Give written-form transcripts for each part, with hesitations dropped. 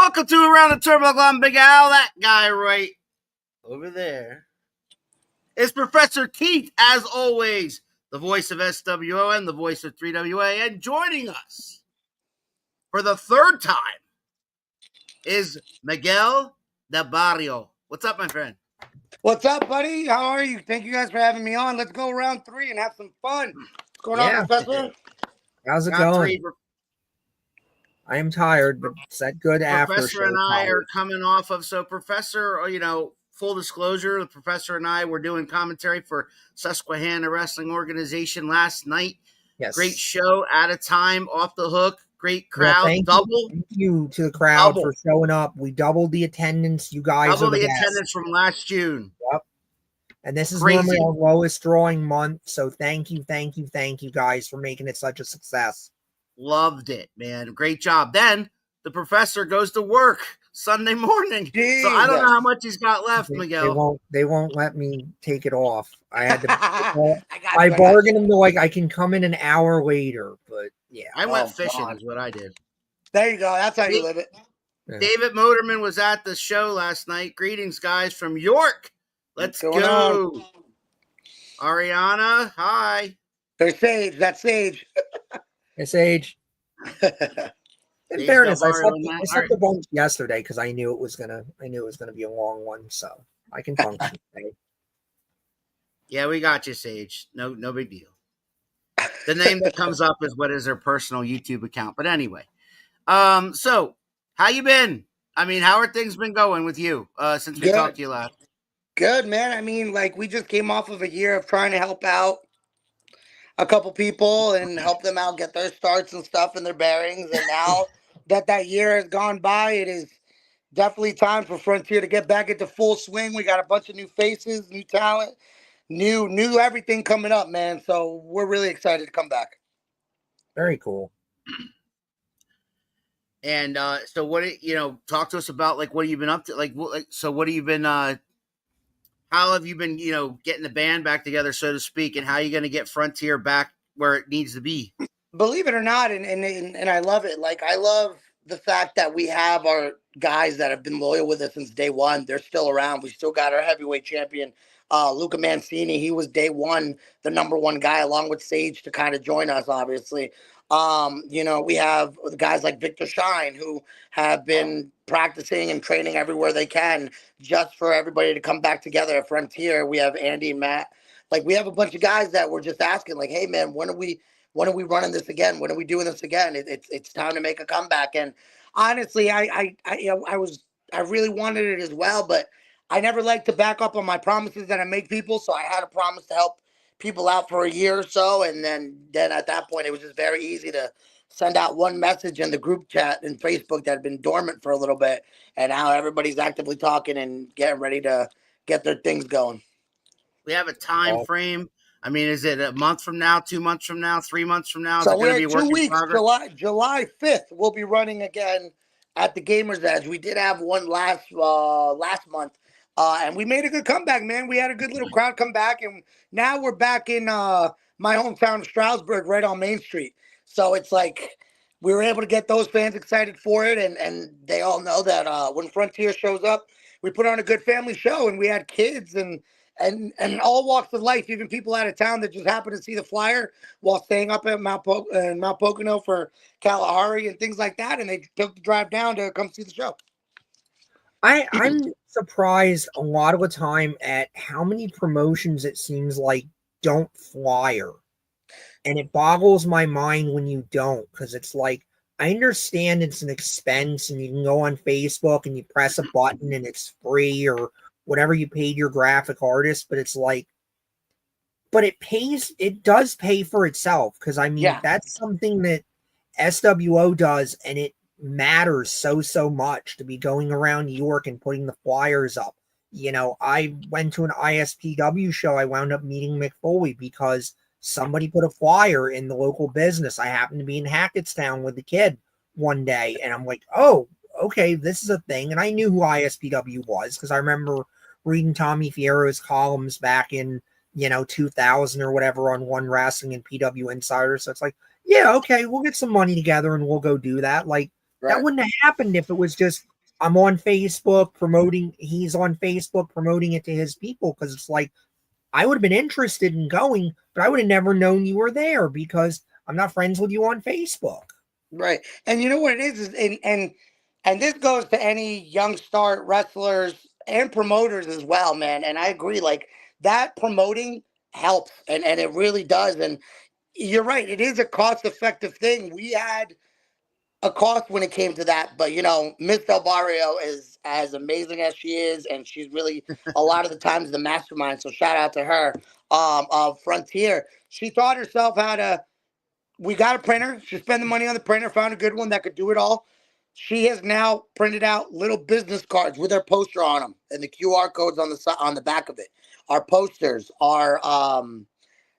Welcome to Around the Turnbuckle. I'm Big Al. That guy right over there is Professor Keith, as always, the voice of SWO and the voice of 3WA. And joining us for the third time is Miguel Del Barrio. What's up, my friend? What's up, buddy? How are you? Thank you guys for having me on. Let's go round 3 and have some fun. What's going on, Professor? How's it Round going? 3, I am tired, but it's that good after Professor show. and I are coming off of, so Professor, full disclosure, the Professor and I were doing commentary for Susquehanna Wrestling Organization last night. Yes. Great show, at a time, off the hook, great crowd, thank you to the crowd for showing up. We doubled the attendance. You guys double are the the best. attendance from last June. Yep. And this is Crazy. normally our lowest drawing month, so thank you guys for making it such a success. Loved it, man. Great job. Then the Professor goes to work Sunday morning. Jesus. So I don't know how much he's got left, Miguel. They won't let me take it off. I had to I bargained him to I can come in an hour later, but yeah. I went fishing is what I did. There you go. That's how you live it. Yeah. David Motorman was at the show last night. Greetings, guys, from York. Let's go. On? Ariana, hi. There's Sage. That's Sage. It's Age. In fairness, I slept a bunch yesterday because I knew it was gonna be a long one, so I can function today. Yeah, we got you, Sage. No big deal. The name that comes up is what is her personal YouTube account. But anyway, so how you been? I mean, how are things been going with you since we talked to you last? Good, man. I mean, we just came off of a year of trying to help out a couple people and help them out get their starts and stuff and their bearings. And now that year has gone by, it is definitely time for Frontier to get back into full swing. We got a bunch of new faces, new talent, new everything coming up, man. So we're really excited to come back. Very cool. And so what, talk to us about what have you been up to? So what have you been, how have you been, getting the band back together, so to speak, and how are you going to get Frontier back where it needs to be? Believe it or not, and I love it. I love the fact that we have our guys that have been loyal with us since day one. They're still around. We still got our heavyweight champion, Luca Mancini. He was day one, the number one guy, along with Sage, to kind of join us, obviously. We have guys like Victor Shine, who have been practicing and training everywhere they can just for everybody to come back together at Frontier. We have Andy and Matt. We have a bunch of guys that were just asking, hey, man, when are we running this again? When are we doing this again? It's time to make a comeback. And honestly, I really wanted it as well, but I never like to back up on my promises that I make people. So I had a promise to help people out for a year or so. And then at that point, it was just very easy to send out one message in the group chat in Facebook that had been dormant for a little bit. And now everybody's actively talking and getting ready to get their things going. We have a time frame. I mean, is it a month from now, 2 months from now, 3 months from now? So is it we're going to be 2 weeks. Progress? July 5th, we'll be running again at the Gamers Edge. We did have one last month, and we made a good comeback, man. We had a good little crowd come back, and now we're back in my hometown of Stroudsburg, right on Main Street. So it's we were able to get those fans excited for it, and they all know that when Frontier shows up, we put on a good family show, and we had kids and all walks of life, even people out of town that just happened to see the flyer while staying up at Mount Pocono for Kalahari and things like that, and they took the drive down to come see the show. I'm surprised a lot of the time at how many promotions it seems like don't flyer. And it boggles my mind when you don't, because it's I understand it's an expense and you can go on Facebook and you press a button and it's free or whatever you paid your graphic artist, but it's but it does pay for itself. Because that's something that SWO does, and it matters so much to be going around New York and putting the flyers up. I went to an ISPW show. I wound up meeting Mick Foley because somebody put a flyer in the local business. I happened to be in Hackettstown with the kid one day, and I'm oh, okay, this is a thing. And I knew who ISPW was because I remember reading Tommy Fierro's columns back in 2000 or whatever on One Wrestling and PW Insider. So it's yeah, okay, we'll get some money together and we'll go do that. That wouldn't have happened if it was just I'm on Facebook promoting. He's on Facebook promoting it to his people because it's like I would have been interested in going, but I would have never known you were there because I'm not friends with you on Facebook. Right. And you know what it is and this goes to any young start wrestlers and promoters as well, man. And I agree, like that promoting helps and it really does. And you're right, it is a cost effective thing. We had a cost when it came to that, but you know, Miss Del Barrio is as amazing as she is, and she's really a lot of the times the mastermind. So shout out to her. Of Frontier. She taught herself how to we got a printer. She spent the money on the printer, found a good one that could do it all. She has now printed out little business cards with her poster on them and the QR codes on the on the back of it. Our posters, our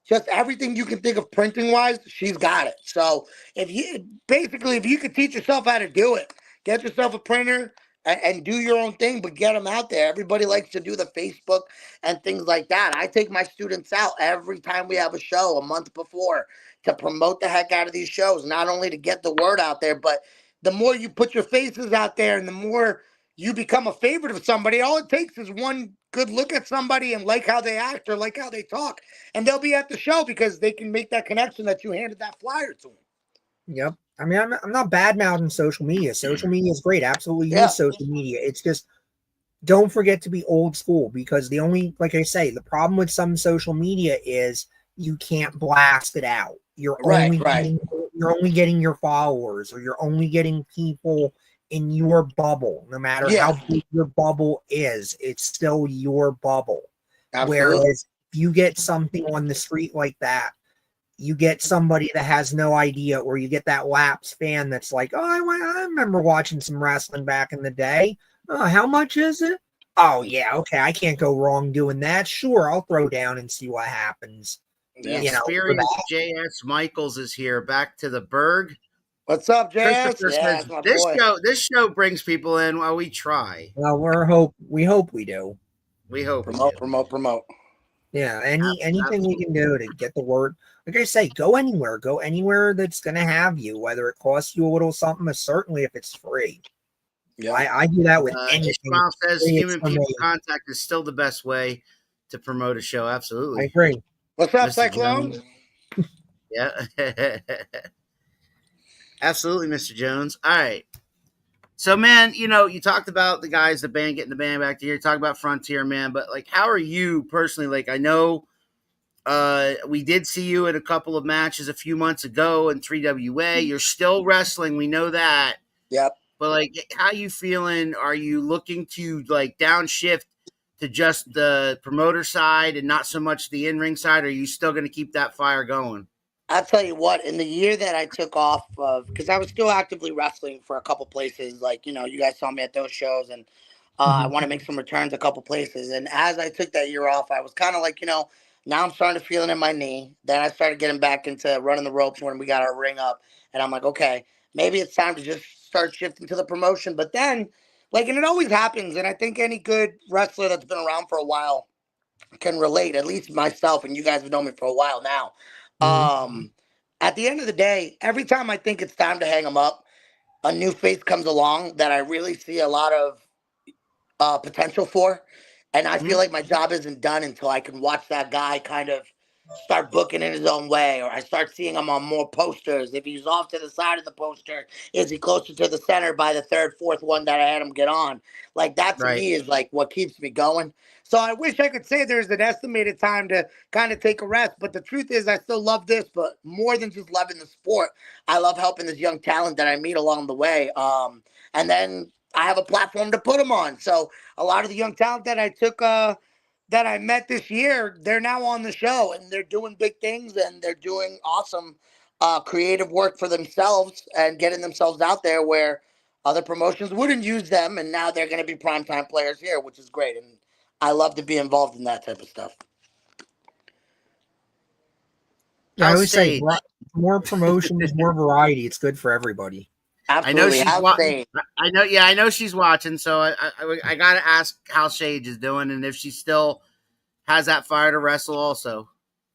just everything you can think of printing wise, she's got it. So if you could teach yourself how to do it, get yourself a printer and do your own thing, but get them out there. Everybody likes to do the Facebook and things like that. I take my students out every time we have a show a month before to promote the heck out of these shows, not only to get the word out there, but the more you put your faces out there and the more you become a favorite of somebody, all it takes is one good look at somebody and like how they act or like how they talk, and they'll be at the show because they can make that connection that you handed that flyer to them. Yep. I mean, I'm not bad mouthing social media. Social media is great. Absolutely Yeah. use social media. It's just don't forget to be old school because the only, like I say, the problem with some social media is you can't blast it out. Right. You're only getting your followers or you're only getting people in your bubble. No matter Yeah. how big your bubble is, it's still your bubble. Absolutely. Whereas if you get something on the street like that, you get somebody that has no idea, or you get that lapsed fan that's like, oh, I remember watching some wrestling back in the day. Oh, how much is it? Oh, yeah, okay, I can't go wrong doing that. Sure, I'll throw down and see what happens. The Yeah. You know, for experienced that. J.S. Michaels is here, back to the Berg. What's up, JS? Christopher Yeah, says that's my boy. this show brings people in while we try. Well, we hope we do. We hope we Promote, do. promote. Yeah, anything we Absolutely. can do to get the word. Like I say, go anywhere that's gonna have you, whether it costs you a little something, or certainly if it's free. Yeah. I do that with anything. Ishmael says Free, it's human for people me. contact is still the best way to promote a show. I Absolutely. agree. What's up, Mr. Cyclone? Jones. Yeah. Absolutely, Mr. Jones. All right. So, man, you talked about the guys, the band, getting the band back to here. Talk about Frontier, man. But, like, how are you personally? Like, I know we did see you at a couple of matches a few months ago in 3WA. You're still wrestling. We know that. Yep. But, like, how you feeling? Are you looking to, like, downshift to just the promoter side and not so much the in-ring side? Or are you still going to keep that fire going? I'll tell you what, in the year that I took off of, because I was still actively wrestling for a couple places, like, you know, you guys saw me at those shows, and I want to make some returns a couple places. And as I took that year off, I was kind of like, you know, now I'm starting to feel it in my knee. Then I started getting back into running the ropes when we got our ring up. And I'm like, okay, maybe it's time to just start shifting to the promotion. But then, like, and it always happens. And I think any good wrestler that's been around for a while can relate, at least myself, and you guys have known me for a while now. Mhm. At the end of the day, every time I think it's time to hang them up, a new face comes along that I really see a lot of potential for. And I feel Mhm. like my job isn't done until I can watch that guy kind of start booking in his own way, or I start seeing him on more posters. If he's off to the side of the poster, is he closer to the center by the third, fourth one that I had him get on? Like that to Right. me is like what keeps me going. So I wish I could say there's an estimated time to kind of take a rest, but the truth is I still love this, but more than just loving the sport, I love helping this young talent that I meet along the way. And then I have a platform to put them on. So a lot of the young talent that I took that I met this year, they're now on the show and they're doing big things and they're doing awesome creative work for themselves and getting themselves out there where other promotions wouldn't use them. And now they're going to be primetime players here, which is great. And I love to be involved in that type of stuff. Yeah, I How's always say Sage? more promotions, more variety. It's good for everybody. I know Absolutely. she's How's watching. Sage? I know. Yeah, I know she's watching. So I got to ask how Sage is doing and if she still has that fire to wrestle. Also,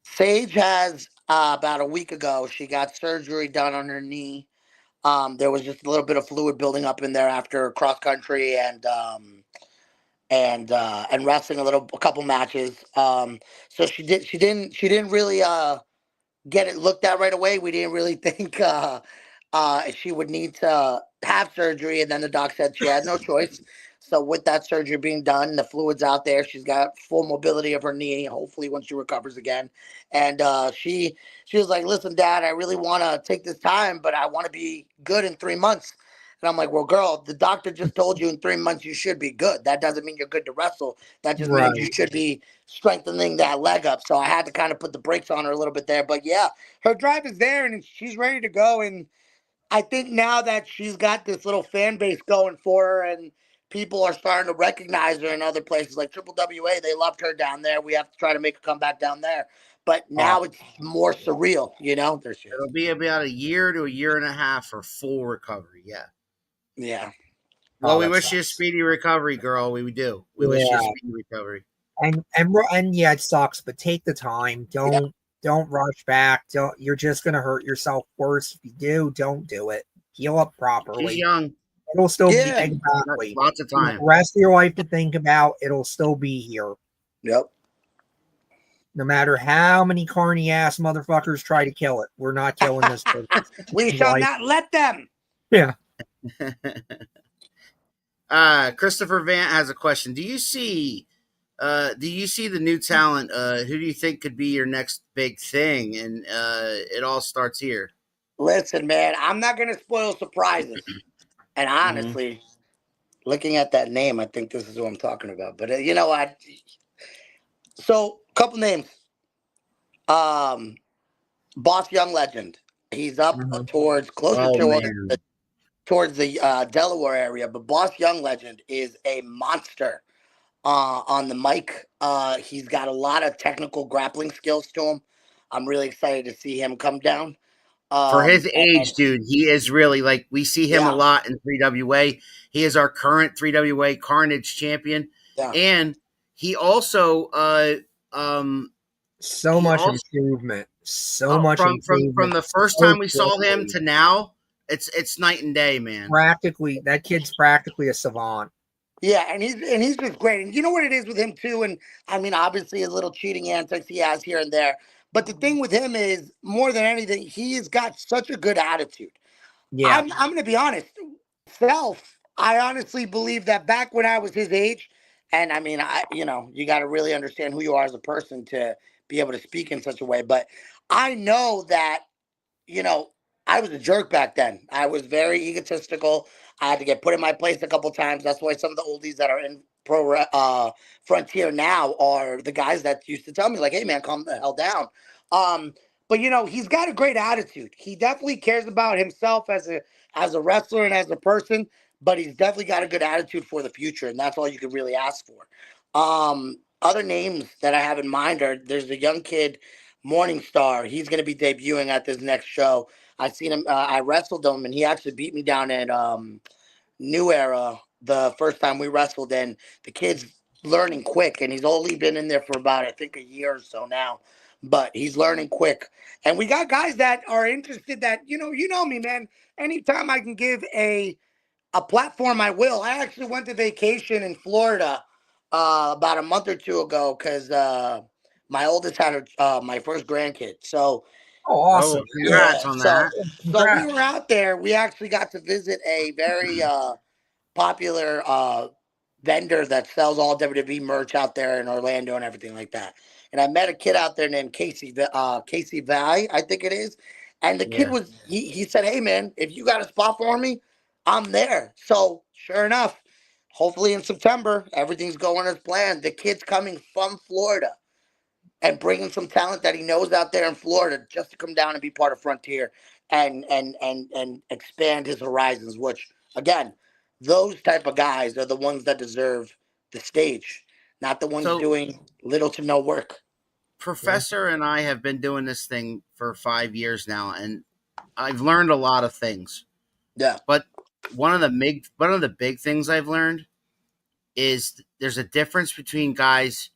Sage has about a week ago, she got surgery done on her knee. There was just a little bit of fluid building up in there after cross country and wrestling a couple matches. So she didn't really get it looked at right away. We didn't really think she would need to have surgery, and then the doc said she had no choice. So with that surgery being done, the fluid's out there. She's got full mobility of her knee. Hopefully, when she recovers again, and she was like, "Listen, Dad, I really want to take this time, but I want to be good in 3 months." And I'm like, "Well, girl, the doctor just told you in 3 months you should be good. That doesn't mean you're good to wrestle. That just means you should be strengthening that leg up." So I had to kind of put the brakes on her a little bit there. But yeah, her drive is there and she's ready to go. And I think now that she's got this little fan base going for her and people are starting to recognize her in other places like Triple WA, they loved her down there. We have to try to make a comeback down there. But now it's more surreal, you know? There she is. It'll be about a year to a year and a half for full recovery. Yeah. Yeah. Well, we that wish you a sucks. speedy recovery, girl. We do. We wish you a speedy recovery. And yeah, it sucks, but take the time. Yeah. Don't rush back. Don't You're just gonna hurt yourself worse if you do. Don't do it. Heal up She's properly. young. It'll still be Yeah. exactly. Lots of You have time. the rest of your life to think about. It'll still be here. Yep. No matter how many carny ass motherfuckers try to kill it, we're not killing this person. We shall not let them. Yeah. Christopher Vant has a question. Do you see the new talent? Who do you think could be your next big thing? And it all starts here. Listen, man, I'm not going to spoil surprises. And honestly, looking at that name, I think this is what I'm talking about. But you know what? So, couple names. Boss Young Legend. He's up towards closer towards the Delaware area, but Boss Young Legend is a monster on the mic. He's got a lot of technical grappling skills to him. I'm really excited to see him come down. For his age, dude, he is really like we see him a lot in 3WA. He is our current 3WA Carnage champion, and he also much improvement. Much improvement. From the first time we saw him to now, it's night and day, man. Practically, that kid's practically a savant. Yeah, and he's just great. And you know what it is with him too. And I mean, obviously, a little cheating antics he has here and there. But the thing with him is, more than anything, he's got such a good attitude. Yeah, I'm going to be honest. I honestly believe that back when I was his age, and I mean, you got to really understand who you are as a person to be able to speak in such a way. But I know that, I was a jerk back then. I was very egotistical. I had to get put in my place a couple times. That's why some of the oldies that are in pro frontier now are the guys that used to tell me, like, "Hey, man, calm the hell down." But he's got a great attitude. He definitely cares about himself as a wrestler and as a person. But he's definitely got a good attitude for the future, and that's all you can really ask for. Other names that I have in mind there's a young kid, Morningstar. He's going to be debuting at this next show. I seen him. I wrestled him, and he actually beat me down at New Era the first time we wrestled. And the kid's learning quick, and he's only been in there for about, I think, a year or so now. But he's learning quick. And we got guys that are interested. That you know me, man. Anytime I can give a platform, I will. I actually went to vacation in Florida about a month or two ago because my oldest had my first grandkid. So, awesome! Congrats on that. So we were out there. We actually got to visit a very popular vendor that sells all WWE merch out there in Orlando and everything like that. And I met a kid out there named Casey Valley, I think it is. And the kid he said, "Hey, man, if you got a spot for me, I'm there." So sure enough, hopefully in September, everything's going as planned. The kid's coming from Florida and bringing some talent that he knows out there in Florida just to come down and be part of Frontier and expand his horizons, which, again, those type of guys are the ones that deserve the stage, not the ones doing little to no work. Professor and I have been doing this thing for 5 years now, and I've learned a lot of things. Yeah. But one of the big things I've learned is there's a difference between guys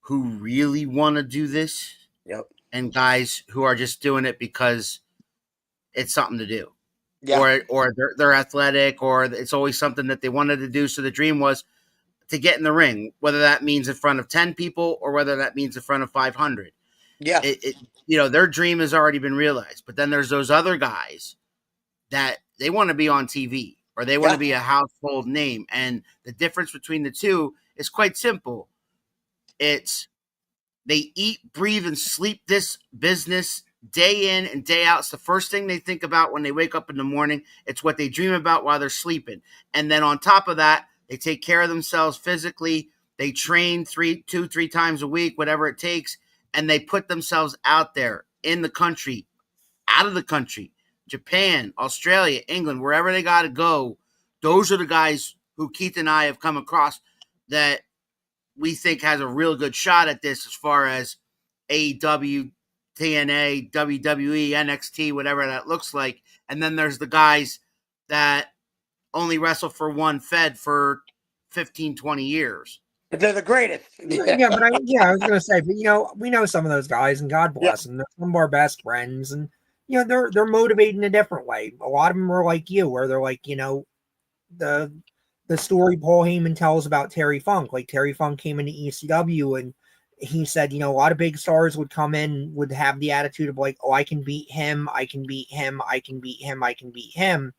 who really want to do this and guys who are just doing it because it's something to do. Yeah. or they're athletic, or it's always something that they wanted to do. So the dream was to get in the ring, whether that means in front of 10 people or whether that means in front of 500. Yeah. Their dream has already been realized. But then there's those other guys that they want to be on TV or they want to Yeah. be a household name. And the difference between the two is quite simple. It's they eat, breathe, and sleep this business day in and day out. It's the first thing they think about when they wake up in the morning. It's what they dream about while they're sleeping. And then on top of that, they take care of themselves physically. They train 3 times a week, whatever it takes, and they put themselves out there in the country, out of the country, Japan, Australia, England, wherever they got to go. Those are the guys who Keith and I have come across that we think has a real good shot at this as far as AEW, TNA, WWE, NXT, whatever that looks like. And then there's the guys that only wrestle for one Fed for 15, 20 years. They're the greatest. Yeah, but I was gonna say, but we know some of those guys, and God bless them. They're some of our best friends, and they're motivated in a different way. A lot of them are like you, where they're like, the story Paul Heyman tells about Terry Funk. Like Terry Funk came into ECW, and he said, a lot of big stars would come in, would have the attitude of like, oh, I can beat him, I can beat him, I can beat him, I can beat him.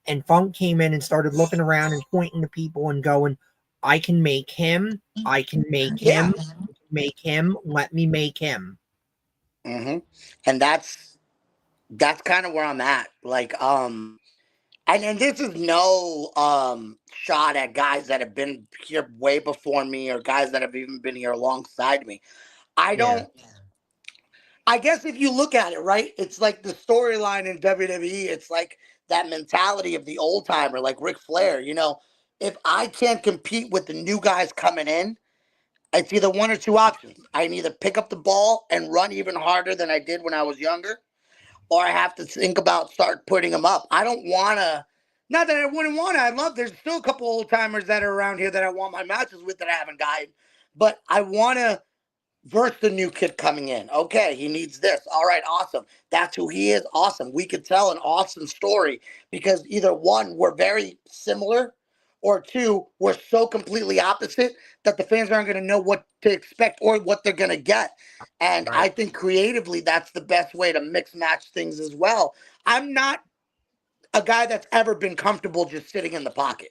And Funk came in and started looking around and pointing to people and going, I can make him. I can make him. Make him. Let me make him. Mm-hmm. And that's kind of where I'm at. Like, and this is no shot at guys that have been here way before me or guys that have even been here alongside me. I guess if you look at it, right, it's like the storyline in WWE. It's like that mentality of the old timer, like Ric Flair. If I can't compete with the new guys coming in, it's either one or two options. I can either pick up the ball and run even harder than I did when I was younger, or I have to think about start putting them up. I don't want to, not that I wouldn't want to. There's still a couple old timers that are around here that I want my matches with that I haven't gotten, but I want to versus the new kid coming in. Okay, he needs this. All right, awesome. That's who he is. Awesome. We could tell an awesome story because either one, we're very similar, or two, we're so completely opposite that the fans aren't going to know what to expect or what they're going to get. And I think creatively, that's the best way to mix match things as well. I'm not a guy that's ever been comfortable just sitting in the pocket.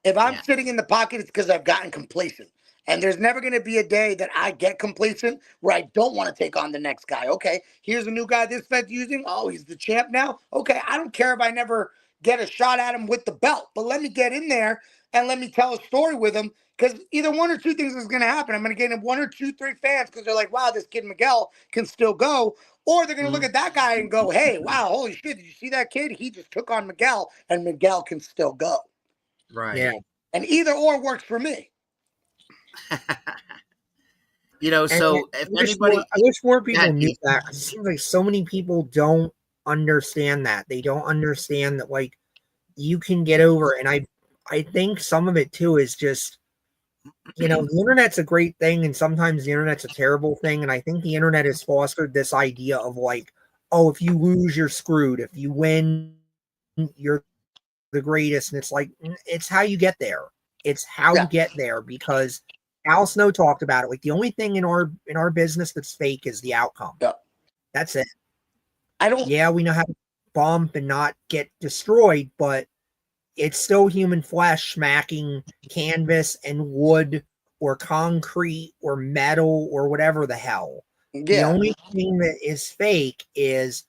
If I'm sitting in the pocket, it's because I've gotten complacent. And there's never going to be a day that I get complacent where I don't want to take on the next guy. Okay, here's a new guy this Fed's using. Oh, he's the champ now. Okay, I don't care if I never get a shot at him with the belt, but let me get in there and let me tell a story with him, because either one or two things is going to happen. I'm going to get him 1 or 2, 3 fans because they're like, wow, this kid Miguel can still go. Or they're going to look at that guy and go, hey, wow, holy shit, did you see that kid? He just took on Miguel, and Miguel can still go. Right. Yeah. And either or works for me. So if anybody, I wish more people knew that. It seems like so many people don't understand that. They don't understand that, like, you can get over. And I think some of it too is just, the internet's a great thing, and sometimes the internet's a terrible thing. And I think the internet has fostered this idea of like, oh, if you lose, you're screwed. If you win, you're the greatest. And it's like, it's how you get there. It's how you get there, because Al Snow talked about it. Like, the only thing in our business that's fake is the outcome. Yeah. That's it. Yeah, we know how to bump and not get destroyed, but it's still human flesh smacking canvas and wood or concrete or metal or whatever the hell. Yeah. The only thing that is fake is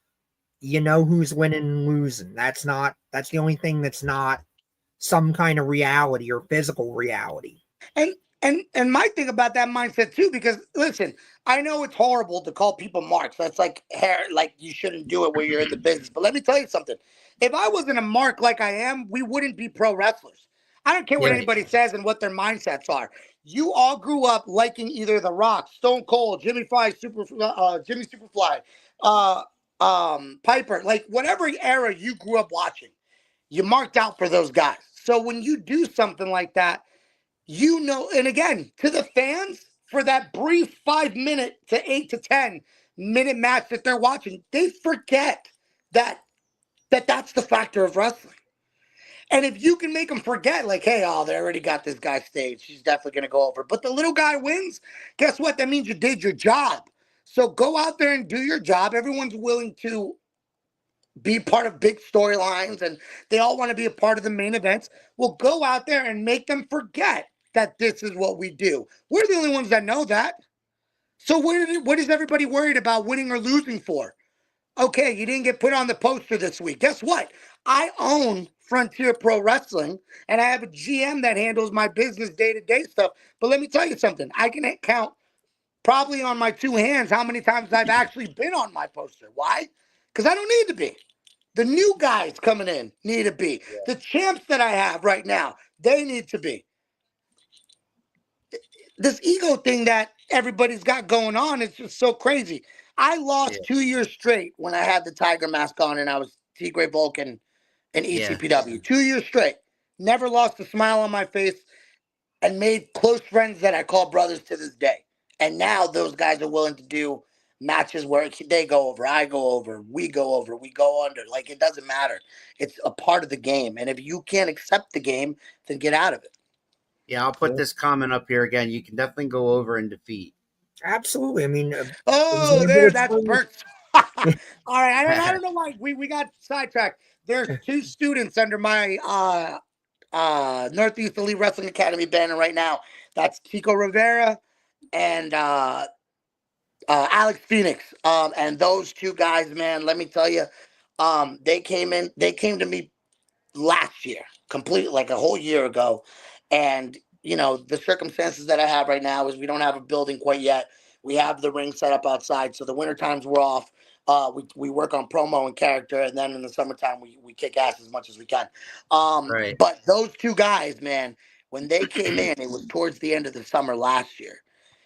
who's winning and losing. That's the only thing that's not some kind of reality or physical reality. And my thing about that mindset too, because listen, I know it's horrible to call people marks. That's like you shouldn't do it where you're in the business. But let me tell you something. If I wasn't a mark like I am, we wouldn't be pro wrestlers. I don't care what anybody says and what their mindsets are. You all grew up liking either The Rock, Stone Cold, Jimmy Superfly, Piper, like whatever era you grew up watching, you marked out for those guys. So when you do something like that, and again, to the fans, for that brief 5-minute to 8 to 10 minute match that they're watching, they forget that that that's the factor of wrestling. And if you can make them forget, like, hey, oh, they already got this guy staged. She's definitely going to go over. But the little guy wins. Guess what? That means you did your job. So go out there and do your job. Everyone's willing to be part of big storylines and they all want to be a part of the main events. Well, go out there and make them forget that this is what we do. We're the only ones that know that. So what is everybody worried about winning or losing for? Okay, you didn't get put on the poster this week. Guess what? I own Frontier Pro Wrestling, and I have a GM that handles my business day-to-day stuff. But let me tell you something. I can count probably on my two hands how many times I've actually been on my poster. Why? Because I don't need to be. The new guys coming in need to be. The champs that I have right now, they need to be. This ego thing that everybody's got going on is just so crazy. I lost 2 years straight when I had the tiger mask on and I was Tigre Vulcan and ECPW. 2 years straight. Never lost a smile on my face and made close friends that I call brothers to this day. And now those guys are willing to do matches where they go over, I go over, we go under. Like, it doesn't matter. It's a part of the game. And if you can't accept the game, then get out of it. Yeah, I'll put this comment up here again. You can definitely go over and defeat. Absolutely. I mean, that's Bert. All right, I don't know why we got sidetracked. There's two students under my Northeast Elite Wrestling Academy banner right now. That's Chico Rivera and Alex Phoenix. And those two guys, man, let me tell you, they came to me last year, completely, like a whole year ago. And, you know, the circumstances that I have right now is we don't have a building quite yet. We have the ring set up outside. So the winter times we're off. We work on promo and character. And then in the summertime, we kick ass as much as we can. Right. But those two guys, man, when they came in, it was towards the end of the summer last year.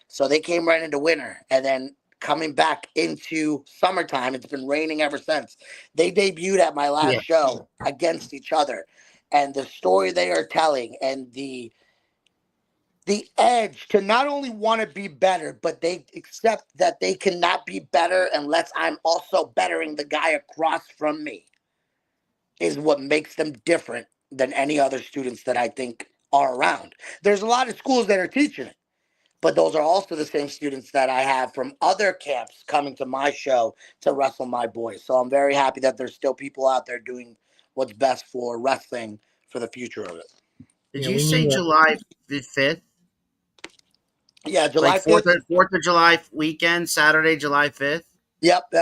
So they came right into winter. And then coming back into summertime, it's been raining ever since. They debuted at my last show against each other. And the story they are telling and the edge to not only want to be better, but they accept that they cannot be better unless I'm also bettering the guy across from me is what makes them different than any other students that I think are around. There's a lot of schools that are teaching it, but those are also the same students that I have from other camps coming to my show to wrestle my boys. So I'm very happy that there's still people out there doing what's best for wrestling for the future of it. Did you say July 5th? Yeah, July 5th. 4th of July weekend, Saturday, July 5th? Yep.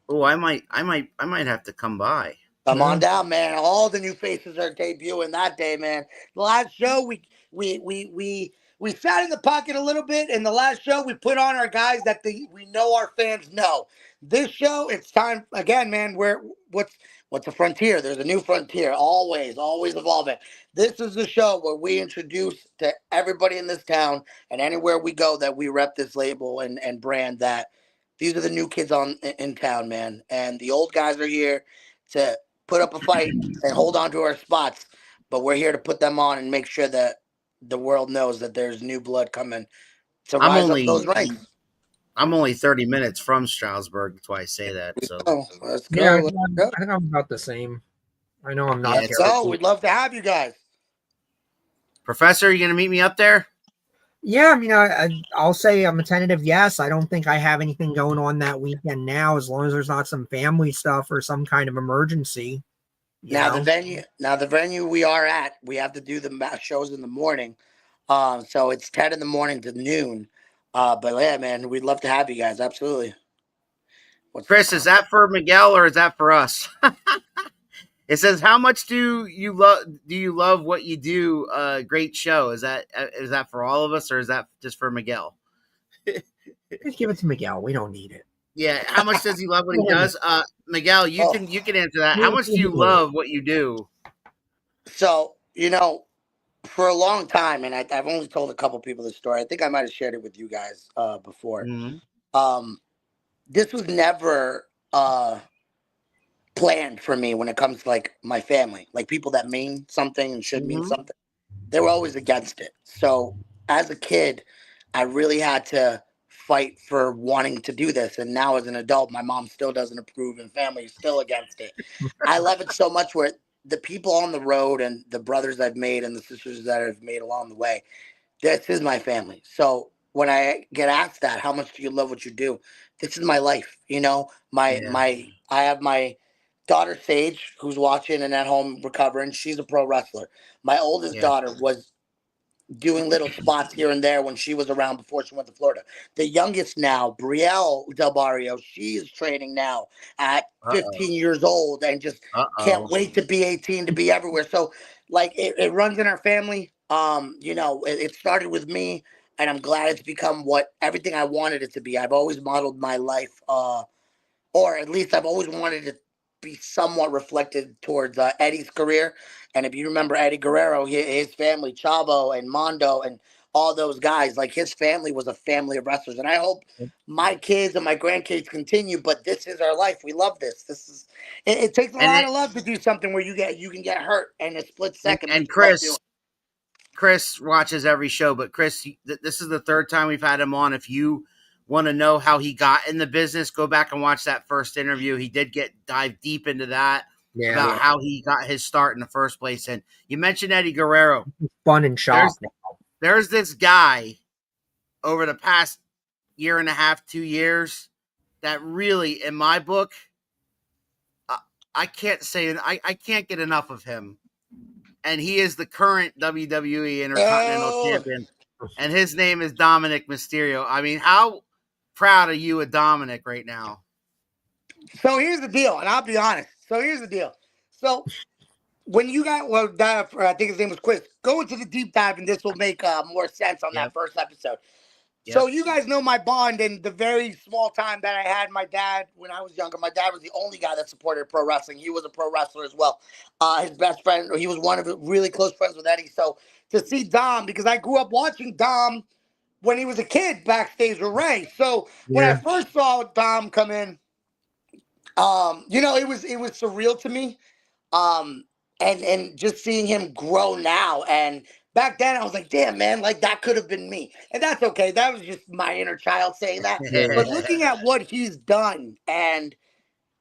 Oh, I might have to come by. Come on down, man. All the new faces are debuting that day, man. The last show we sat in the pocket a little bit. In the last show, we put on our guys that we know our fans know. This show, it's time again, man. What's a frontier? There's a new frontier. Always evolving. This is the show where we introduce to everybody in this town and anywhere we go that we rep this label and brand that these are the new kids in town, man. And the old guys are here to put up a fight and hold on to our spots. But we're here to put them on and make sure that the world knows that there's new blood coming to rise up those ranks. I'm only 30 minutes from Stroudsburg. That's why I say that. So let's go. Yeah, I think I'm about the same. I know I'm not. Let's go. We'd love to have you guys. Professor, you gonna meet me up there? Yeah, I mean, I'll say I'm a tentative yes. I don't think I have anything going on that weekend now, as long as there's not some family stuff or some kind of emergency. The venue we are at, we have to do the shows in the morning. So it's 10 in the morning to noon. But yeah, man, we'd love to have you guys. Absolutely. Chris, is that for Miguel or is that for us? It says, "How much do you love what you do? Great show." Is that for all of us or is that just for Miguel? Just give it to Miguel. We don't need it. Yeah. How much does he love what he does? Miguel, you can answer that. How much do you love what you do? So, for a long time, and I've only told a couple people this story. I think I might have shared it with you guys before. Mm-hmm. This was never planned for me when it comes to like my family, like people that mean something and should mean something. They were always against it. So as a kid, I really had to fight for wanting to do this. And now as an adult, my mom still doesn't approve and family is still against it. I love it so much where the people on the road and the brothers I've made and the sisters that I've made along the way, this is my family. So when I get asked that, how much do you love what you do? This is my life. You know, I have my daughter Sage, who's watching and at home recovering. She's a pro wrestler. My oldest daughter was doing little spots here and there when she was around before she went to Florida. The youngest now, Miguel Del Barrio, she is training now at 15 years old and just can't wait to be 18 to be everywhere. So like it runs in our family. You know, it started with me and I'm glad it's become what everything I wanted it to be. I've always modeled my life, or at least I've always wanted to be somewhat reflected towards Eddie's career. And if you remember Eddie Guerrero, his family, Chavo and Mondo and all those guys, like his family was a family of wrestlers. And I hope my kids and my grandkids continue, but this is our life. We love this. This is it takes a lot of love to do something where you can get hurt in a split second. And Chris watches every show, but Chris, this is the third time we've had him on. If you want to know how he got in the business, go back and watch that first interview. He did dive deep into that about how he got his start in the first place. And you mentioned Eddie Guerrero. Fun and shock. There's this guy over the past year and a half, 2 years that really, in my book, I can't get enough of him. And he is the current WWE Intercontinental Champion. And his name is Dominic Mysterio. I mean, how proud are you of Dominic right now? So here's the deal, and I'll be honest. So when you got, I think his name was Chris, go into the deep dive, and this will make more sense on that first episode. So you guys know my bond and the very small time that I had my dad when I was younger. My dad was the only guy that supported pro wrestling. He was a pro wrestler as well. His best friend, he was one of his really close friends with Eddie. So to see Dom, because I grew up watching Dom when he was a kid backstage with Ray. So when I first saw Dom come in, you know, it was surreal to me. And just seeing him grow now, and back then I was like, damn, man, like that could have been me. And that's okay. That was just my inner child saying that. But looking at what he's done, and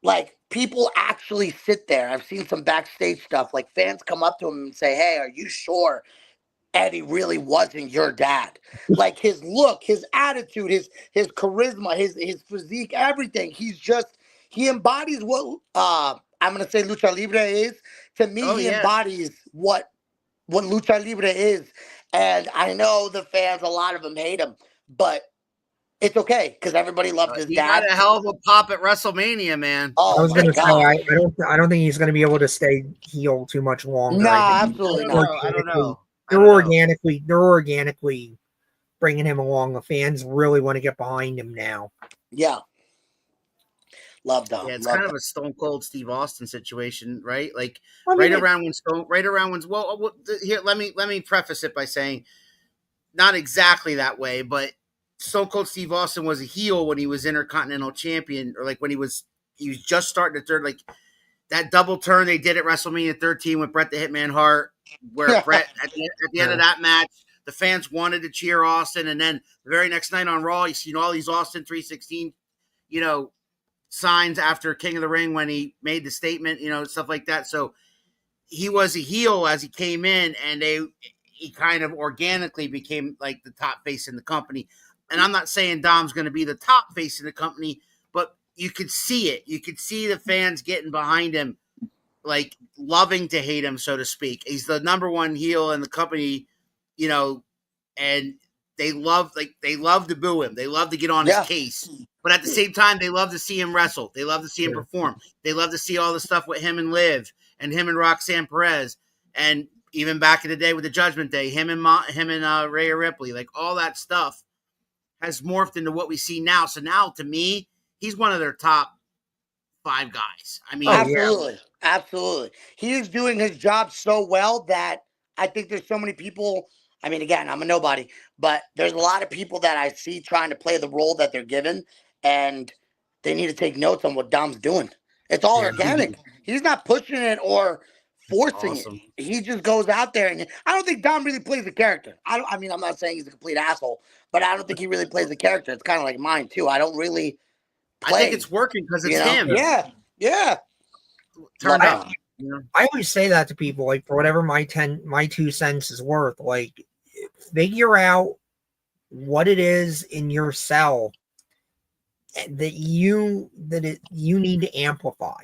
like people actually sit there. I've seen some backstage stuff, like fans come up to him and say, hey, are you sure Eddie really wasn't your dad? Like his look, his attitude, his charisma, his physique, everything. He embodies what I'm gonna say lucha libre is. To me, he embodies what lucha libre is. And I know the fans, a lot of them hate him, but it's okay because everybody loved his dad. He got a hell of a pop at WrestleMania, man. I was going to say, I don't think he's going to be able to stay heel too much longer. No, absolutely not. I don't know. They're organically bringing him along. The fans really want to get behind him now. Yeah. Love Dom. Yeah, it's kind of a Stone Cold Steve Austin situation, right? Like around when well, here let me preface it by saying not exactly that way, but Stone Cold Steve Austin was a heel when he was Intercontinental Champion, or like when he was just starting the third, like that double turn they did at WrestleMania 13 with Bret the Hitman Hart, where Bret at the end of that match, the fans wanted to cheer Austin, and then the very next night on Raw, you seen all these Austin 316, signs after King of the Ring when he made the statement, stuff like that. So he was a heel as he came in, and he kind of organically became like the top face in the company. And I'm not saying Dom's going to be the top face in the company, but you could see it. You could see the fans getting behind him, like loving to hate him, so to speak. He's the number one heel in the company, and they love to boo him. They love to get on his case. But at the same time, they love to see him wrestle. They love to see him perform. They love to see all the stuff with him and Liv and him and Roxanne Perez. And even back in the day with the Judgment Day, him and Rhea Ripley, like all that stuff has morphed into what we see now. So now, to me, he's one of their top 5 guys. I mean, absolutely. He is doing his job so well that I think there's so many people. I mean, again, I'm a nobody, but there's a lot of people that I see trying to play the role that they're given, and they need to take notes on what Dom's doing. It's all organic. He's not pushing it or forcing awesome. it. He just goes out there, and I don't think Dom really plays the character. I mean, I'm not saying he's a complete asshole, but I don't think he really plays the character. It's kind of like mine too. I don't really play. I think it's working because it's him. Yeah. Turned Love up. You know? I always say that to people, like, for whatever my 2 cents is worth, like, figure out what it is in yourself that you need to amplify.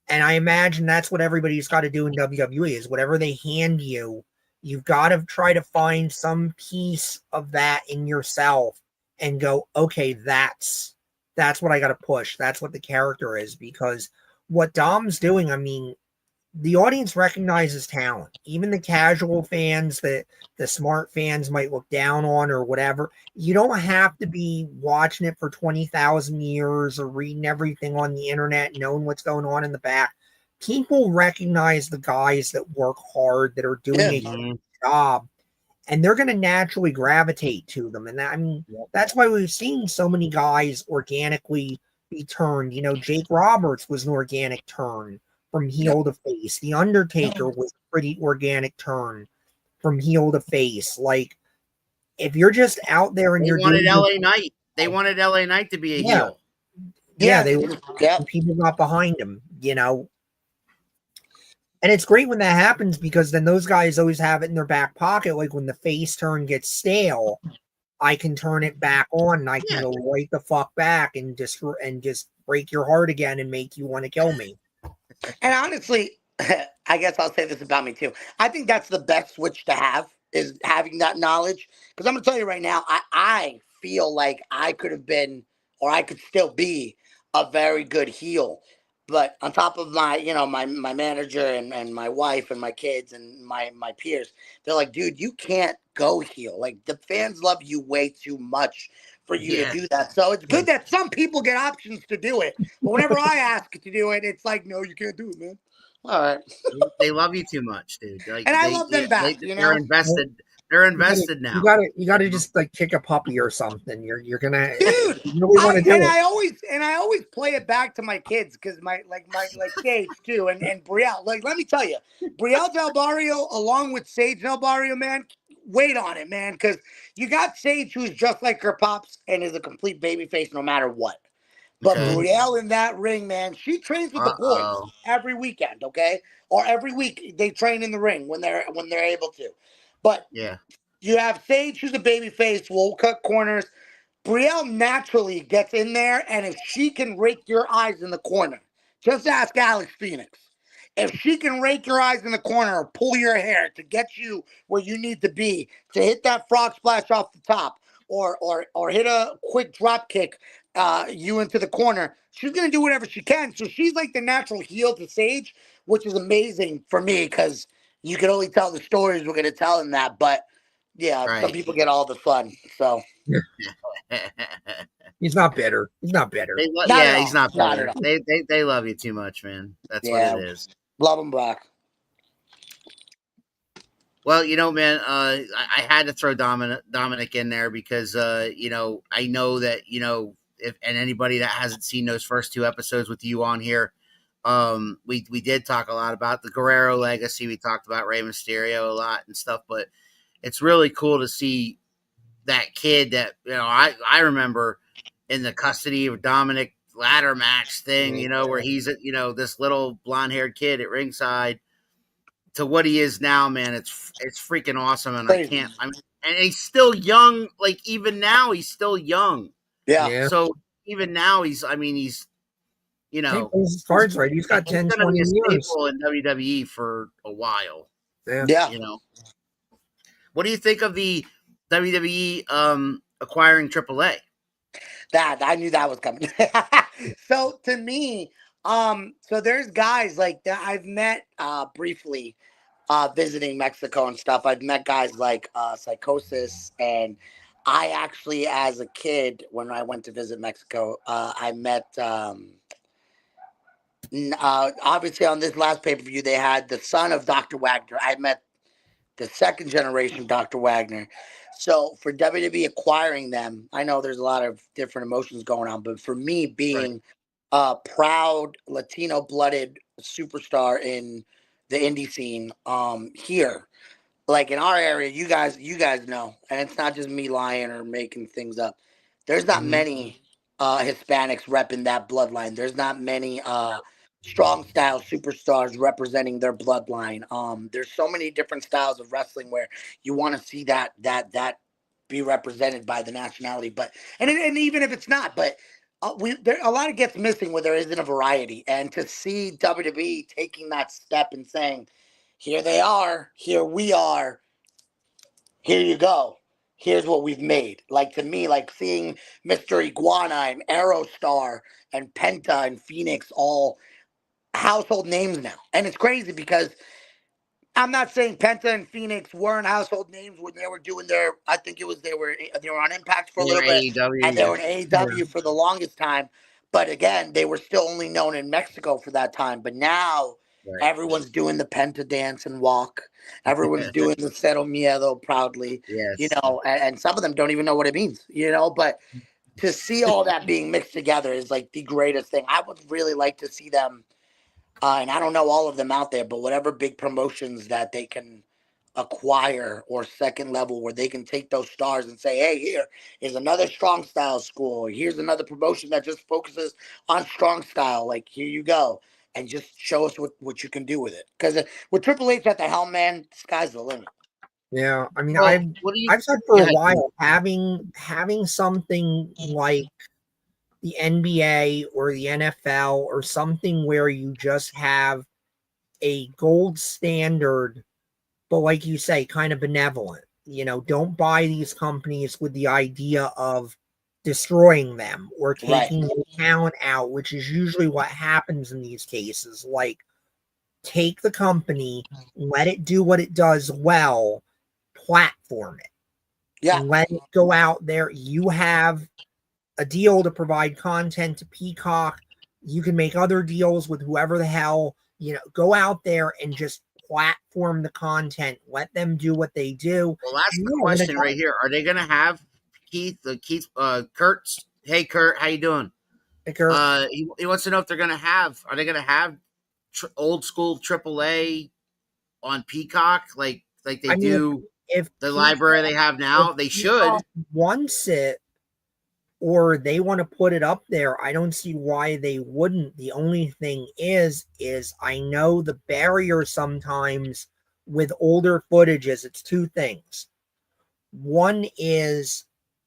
And I imagine that's what everybody's got to do in WWE is whatever they hand you, you've got to try to find some piece of that in yourself and go, okay, that's what I got to push. That's what the character is, because what Dom's doing, I mean, the audience recognizes talent. Even the casual fans that the smart fans might look down on or whatever. You don't have to be watching it for 20,000 years or reading everything on the internet, knowing what's going on in the back. People recognize the guys that work hard, that are doing a good job, and they're going to naturally gravitate to them. And that, I mean, that's why we've seen so many guys organically be turned. You know, Jake Roberts was an organic turn from heel to face. The Undertaker was a pretty organic turn from heel to face. Like, if you're just out there and they you're wanted doing LA Knight. They wanted LA Knight to be a heel. Yeah, they were. People got behind him, you know. And it's great when that happens, because then those guys always have it in their back pocket. Like, when the face turn gets stale, I can turn it back on and I can go right the fuck back and just break your heart again and make you want to kill me. And honestly, I guess I'll say this about me too. I think that's the best switch to have, is having that knowledge. Because I'm going to tell you right now, I feel like I could have been, or I could still be, a very good heel. But on top of my, you know, my manager and my wife and my kids and my peers, they're like, dude, you can't go heel. Like, the fans love you way too much for you to do that. So it's good that some people get options to do it. But whenever I ask to do it, it's like, no, you can't do it, man. All right. They love you too much, dude. Like, and I love them back. They're invested. They're invested now. You gotta just like kick a puppy or something. You're gonna, dude. you really want to do it. I always play it back to my kids, because my Sage too and Brielle. Like, let me tell you, Brielle Del Barrio along with Sage Del Barrio, man, wait on it, man, because you got Sage, who's just like her pops and is a complete babyface no matter what. But Brielle in that ring, man, she trains with the boys every weekend, okay? Or every week they train in the ring when they're able to. But you have Sage, who's a babyface, will cut corners. Brielle naturally gets in there, and if she can rake your eyes in the corner, just ask Alex Phoenix. If she can rake your eyes in the corner or pull your hair to get you where you need to be, to hit that frog splash off the top, or hit a quick drop kick you into the corner, she's going to do whatever she can. So she's like the natural heel to Sage, which is amazing for me, because you can only tell the stories we're going to tell in that. But yeah, some people get all the fun. So he's not bitter. He's not bitter. He's not bitter. They love you too much, man. That's what it is. Love him back. Well, you know, man, I had to throw Dominic in there because, you know, I know that, you know, if anybody that hasn't seen those first 2 episodes with you on here, we did talk a lot about the Guerrero legacy. We talked about Rey Mysterio a lot and stuff, but it's really cool to see that kid that, you know, I remember in the custody of Dominic ladder match thing, you know, where he's, you know, this little blonde-haired kid at ringside to what he is now, man. It's freaking awesome. And and he's still young. Like, even now he's still young. Yeah. So even now he's, you know, his cards right. He's got 10, 20 years in WWE for a while. Yeah. You know, what do you think of the WWE acquiring AAA? That I knew that was coming. So to me, so there's guys like that I've met briefly visiting Mexico and stuff. I've met guys like Psychosis, and I actually, as a kid, when I went to visit Mexico, I met obviously on this last pay-per-view they had the son of Dr. Wagner. I met the second generation Dr. Wagner. So for WWE acquiring them, I know there's a lot of different emotions going on, but for me, being a proud Latino-blooded superstar in the indie scene here. Like in our area, you guys know, and it's not just me lying or making things up. There's not many Hispanics repping that bloodline. There's not many strong style superstars representing their bloodline. There's so many different styles of wrestling where you want to see that be represented by the nationality. But and even if it's not, but there a lot of gets missing where there isn't a variety. And to see WWE taking that step and saying, here they are, here we are, here you go. Here's what we've made. Like to me, like seeing Mr. Iguana and Aerostar and Penta and Phoenix all household names now. And it's crazy because I'm not saying Penta and Phoenix weren't household names when they were doing their. I think it was they were on Impact for a little bit, and they were in AEW for the longest time. But again, they were still only known in Mexico for that time. But now everyone's doing the Penta dance and walk. Everyone's doing the Cero Miedo proudly. You know, and some of them don't even know what it means. You know, but to see all that being mixed together is like the greatest thing. I would really like to see them. And I don't know all of them out there, but whatever big promotions that they can acquire or second level where they can take those stars and say, hey, here is another strong style school. Here's another promotion that just focuses on strong style. Like, here you go. And just show us what you can do with it. Because with Triple H at the helm, man, the sky's the limit. Yeah, I mean, I've said for a while, having something like the NBA or the NFL or something where you just have a gold standard, but like you say, kind of benevolent. You know, don't buy these companies with the idea of destroying them or taking the talent out, which is usually what happens in these cases. Like, take the company, let it do what it does well, platform it. Yeah. Let it go out there. You have a deal to provide content to Peacock. You can make other deals with whoever the hell, you know, go out there and just platform the content. Let them do what they do. Well, that's the question right here. Are they going to have Kurt's? Hey, Kurt, how you doing? Hey, Kurt. He wants to know if are they going to have old school AAA on Peacock like they do if the library they have now? They should. Once it, or they want to put it up there, I don't see why they wouldn't. The only thing is I know the barrier sometimes with older footages, it's two things. One is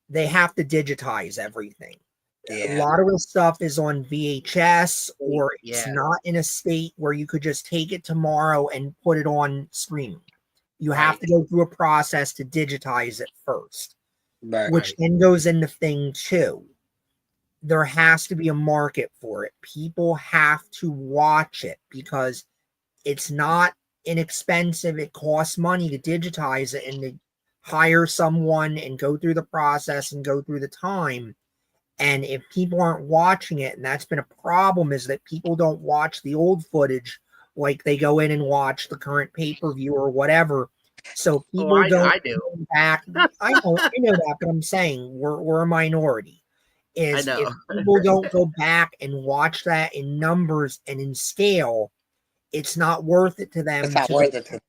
they have to digitize everything. Yeah. A lot of the stuff is on VHS, or it's not in a state where you could just take it tomorrow and put it on stream. You have to go through a process to digitize it first. Which then goes into thing two. There has to be a market for it. People have to watch it because it's not inexpensive. It costs money to digitize it and to hire someone and go through the process and go through the time. And if people aren't watching it, and that's been a problem, is that people don't watch the old footage like they go in and watch the current pay-per-view or whatever. So people I do. Go back. I know that, but I'm saying we're a minority. If people don't go back and watch that in numbers and in scale, it's not worth it to them. It's not worth it to,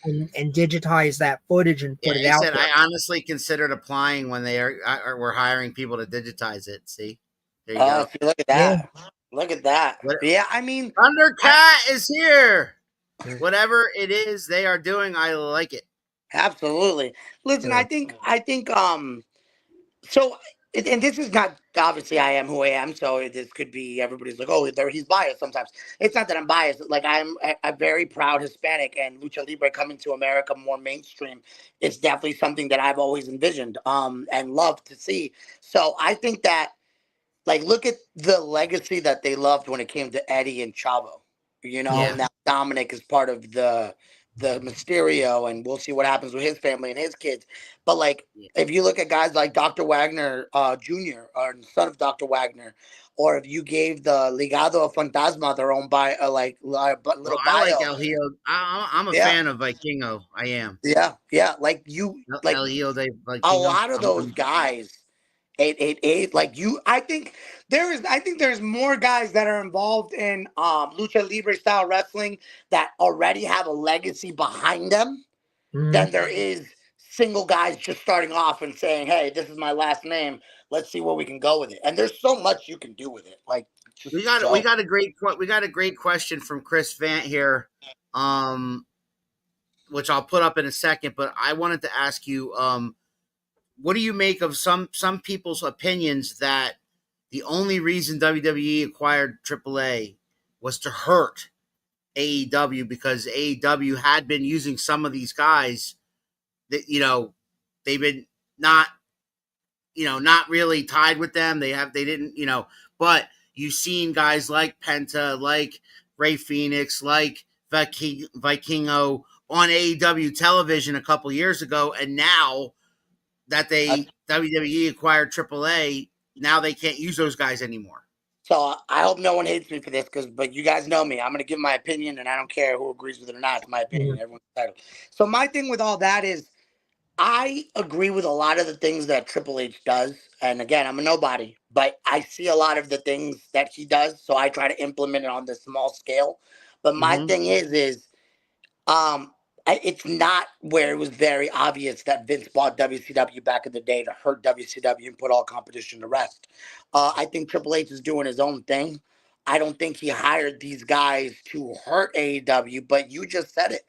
and digitize that footage and put it out there. I honestly considered applying when we're hiring people to digitize it. See, there you go. See, look at that. Yeah. Look at that. Yeah, I mean, Thundercat is here. Whatever it is they are doing, I like it. Absolutely. Listen, I think so, and this is not, obviously I am who I am, so this could be, everybody's like, oh, he's biased sometimes. It's not that I'm biased. Like, I'm a very proud Hispanic, and Lucha Libre coming to America more mainstream is definitely something that I've always envisioned and loved to see. So I think that, like, look at the legacy that they loved when it came to Eddie and Chavo. You know, now Dominic is part of the Mysterio, and we'll see what happens with his family and his kids. But like, if you look at guys like Dr. Wagner Jr. or son of Dr. Wagner, or if you gave the Legado of Fantasma their own little bio. I like El Hijo. I'm a fan of Vikingo. I am. Yeah. Like you, like El Hijo, a lot of those guys. I think I think there's more guys that are involved in lucha libre style wrestling that already have a legacy behind them than there is single guys just starting off and saying, "Hey, this is my last name. Let's see where we can go with it." And there's so much you can do with it. Like just we got a great question from Chris Vant here, which I'll put up in a second. But I wanted to ask you, what do you make of some people's opinions that the only reason WWE acquired AAA was to hurt AEW because AEW had been using some of these guys that they've been not not really tied with them. They didn't but you've seen guys like Penta, like Ray Phoenix, like Vikingo on AEW television a couple years ago, and now that WWE acquired AAA, now they can't use those guys anymore. So I hope no one hates me for this, but you guys know me. I'm going to give my opinion, and I don't care who agrees with it or not. It's my opinion. Everyone's entitled. So my thing with all that is, I agree with a lot of the things that Triple H does. And again, I'm a nobody, but I see a lot of the things that he does. So I try to implement it on the small scale. But my thing is it's not where it was very obvious that Vince bought WCW back in the day to hurt WCW and put all competition to rest. I think Triple H is doing his own thing. I don't think he hired these guys to hurt AEW, but you just said it.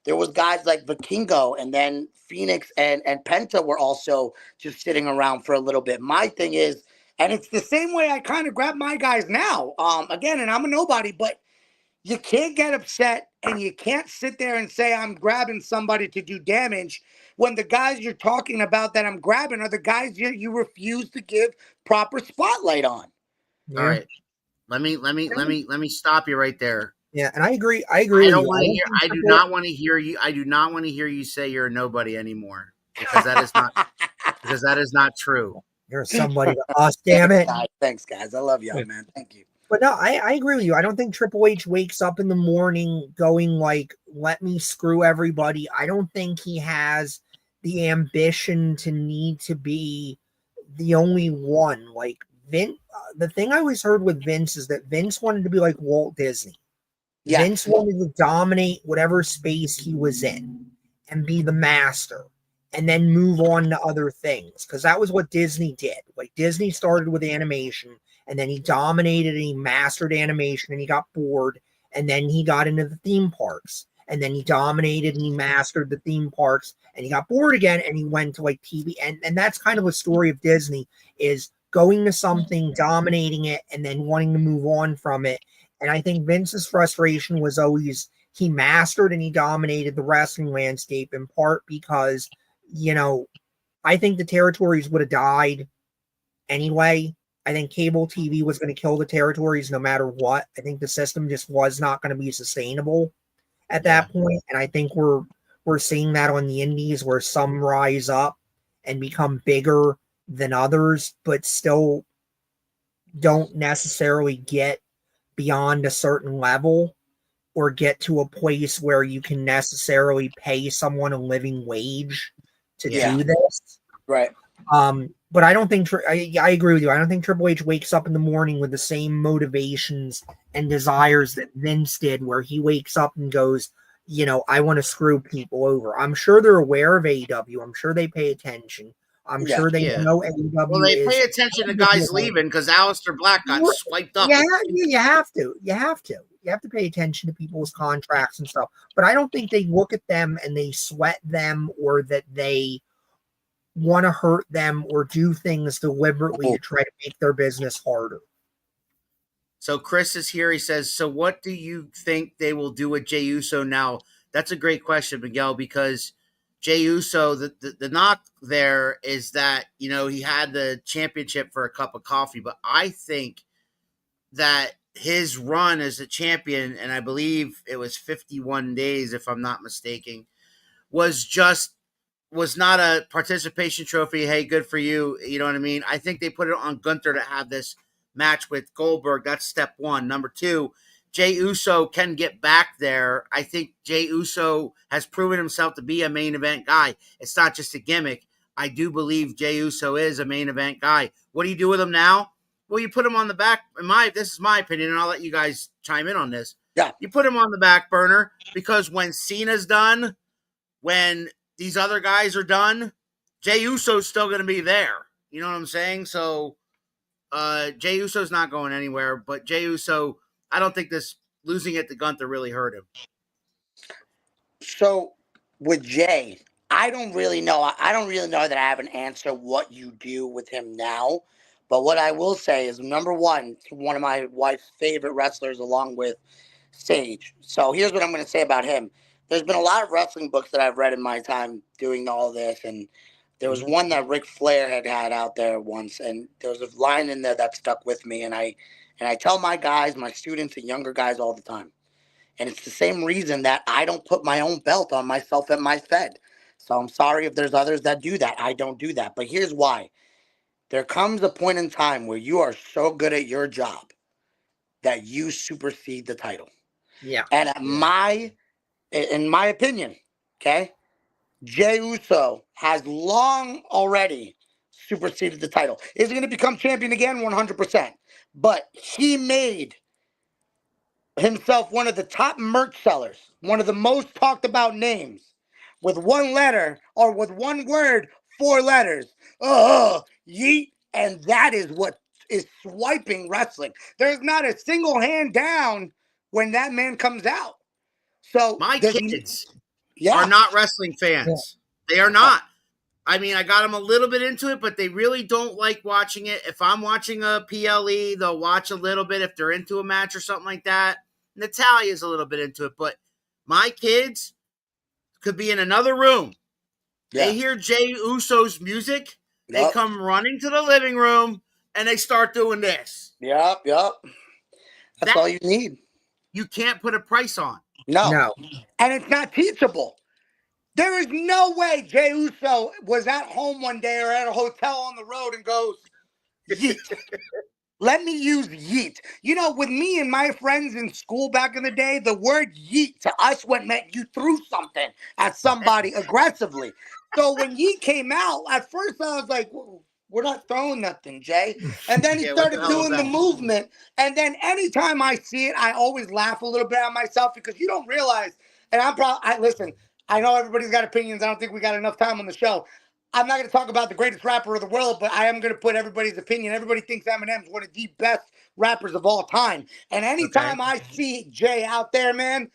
There was guys like Vikingo, and then Phoenix and Penta were also just sitting around for a little bit. My thing is, and it's the same way I kind of grab my guys now. Again, and I'm a nobody, but you can't get upset and you can't sit there and say I'm grabbing somebody to do damage when the guys you're talking about that I'm grabbing are the guys you refuse to give proper spotlight on. Yeah. All right. Let me stop you right there. Yeah, and I agree. I do not want to hear you say you're a nobody anymore, because that is not true. You're somebody to us, damn it. Thanks, guys. I love y'all, man. Thank you. But no, I agree with you. I don't think Triple H wakes up in the morning going like, let me screw everybody. I don't think he has the ambition to need to be the only one. Like Vince, the thing I always heard with Vince is that Vince wanted to be like Walt Disney. Yeah. Vince wanted to dominate whatever space he was in and be the master and then move on to other things. Because that was what Disney did. Like Disney started with animation, and then he dominated and he mastered animation, and he got bored, and then he got into the theme parks, and then he dominated and he mastered the theme parks, and he got bored again, and he went to like TV. And that's kind of a story of Disney, is going to something, dominating it, and then wanting to move on from it. And I think Vince's frustration was always he mastered and he dominated the wrestling landscape, in part because, I think the territories would have died anyway. I think cable TV was going to kill the territories no matter what. I think the system just was not going to be sustainable at that point. And I think we're seeing that on the indies, where some rise up and become bigger than others, but still don't necessarily get beyond a certain level or get to a place where you can necessarily pay someone a living wage to do this. Right. But I don't think, I agree with you. I don't think Triple H wakes up in the morning with the same motivations and desires that Vince did, where he wakes up and goes, I want to screw people over. I'm sure they're aware of AEW. I'm sure they pay attention. I'm sure they know AEW. Well, they pay attention to guys leaving because Aleister Black got swiped up. Yeah, you have to. You have to pay attention to people's contracts and stuff. But I don't think they look at them and they sweat them, or that they want to hurt them or do things deliberately to try to make their business harder. So Chris is here. He says, so what do you think they will do with Jey Uso now? That's a great question, Miguel, because Jey Uso, the knock there is that, he had the championship for a cup of coffee, but I think that his run as a champion, and I believe it was 51 days, if I'm not mistaken, was not a participation trophy. Hey, good for you. You know what I mean? I think they put it on Gunther to have this match with Goldberg. That's step one. Number two, Jey Uso can get back there. I think Jey Uso has proven himself to be a main event guy. It's not just a gimmick. I do believe Jey Uso is a main event guy. What do you do with him now? Well, you put him on the back. This is my opinion, and I'll let you guys chime in on this. Yeah. You put him on the back burner because when Cena's done, when these other guys are done, Jey Uso's still going to be there. You know what I'm saying? So Jey Uso's not going anywhere, but Jey Uso, I don't think this losing it to Gunther really hurt him. So with Jay, I don't really know. I don't really know that I have an answer what you do with him now. But what I will say is, number one of my wife's favorite wrestlers along with Sage. So here's what I'm going to say about him. There's been a lot of wrestling books that I've read in my time doing all this. And there was one that Ric Flair had out there once. And there was a line in there that stuck with me. And I tell my guys, my students and younger guys all the time. And it's the same reason that I don't put my own belt on myself at my Fed. So I'm sorry if there's others that do that. I don't do that. But here's why. There comes a point in time where you are so good at your job that you supersede the title. Yeah. And in my opinion, okay, Jey Uso has long already superseded the title. Is he going to become champion again? 100%. But he made himself one of the top merch sellers, one of the most talked about names, with one letter or with one word, 4 letters. Yeet. And that is what is swiping wrestling. There's not a single hand down when that man comes out. So my kids yeah. are not wrestling fans. Yeah. They are not. I mean, I got them a little bit into it, but they really don't like watching it. If I'm watching a PLE, they'll watch a little bit if they're into a match or something like that. Natalia's a little bit into it, but my kids could be in another room. Yeah. They hear Jey Uso's music. They come running to the living room, and they start doing this. Yep. That's all you need. You can't put a price on. No. And it's not teachable. There is no way Jey Uso was at home one day or at a hotel on the road and goes, yeet. Let me use yeet. You know, with me and my friends in school back in the day, the word yeet to us meant you threw something at somebody aggressively. So when yeet came out, at first I was like, we're not throwing nothing, Jay. And then he started doing the movement. And then anytime I see it, I always laugh a little bit at myself because you don't realize, and listen, I know everybody's got opinions. I don't think we got enough time on the show. I'm not going to talk about the greatest rapper of the world, but I am going to put everybody's opinion. Everybody thinks Eminem's one of the best rappers of all time. And anytime I see Jay out there, man,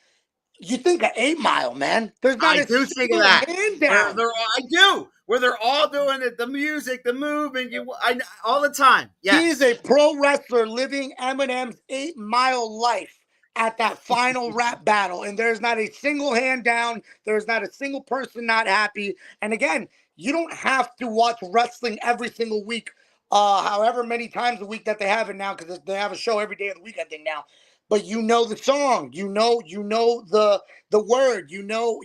you think of 8 Mile, man. There's not a single hand down. I do. Where they're all doing it, the music, the movement, all the time. Yes. He is a pro wrestler living Eminem's 8 Mile life at that final rap battle. And there's not a single hand down. There's not a single person not happy. And again, you don't have to watch wrestling every single week, however many times a week that they have it now, because they have a show every day of the week, I think now. But you know the song, you know the word, you know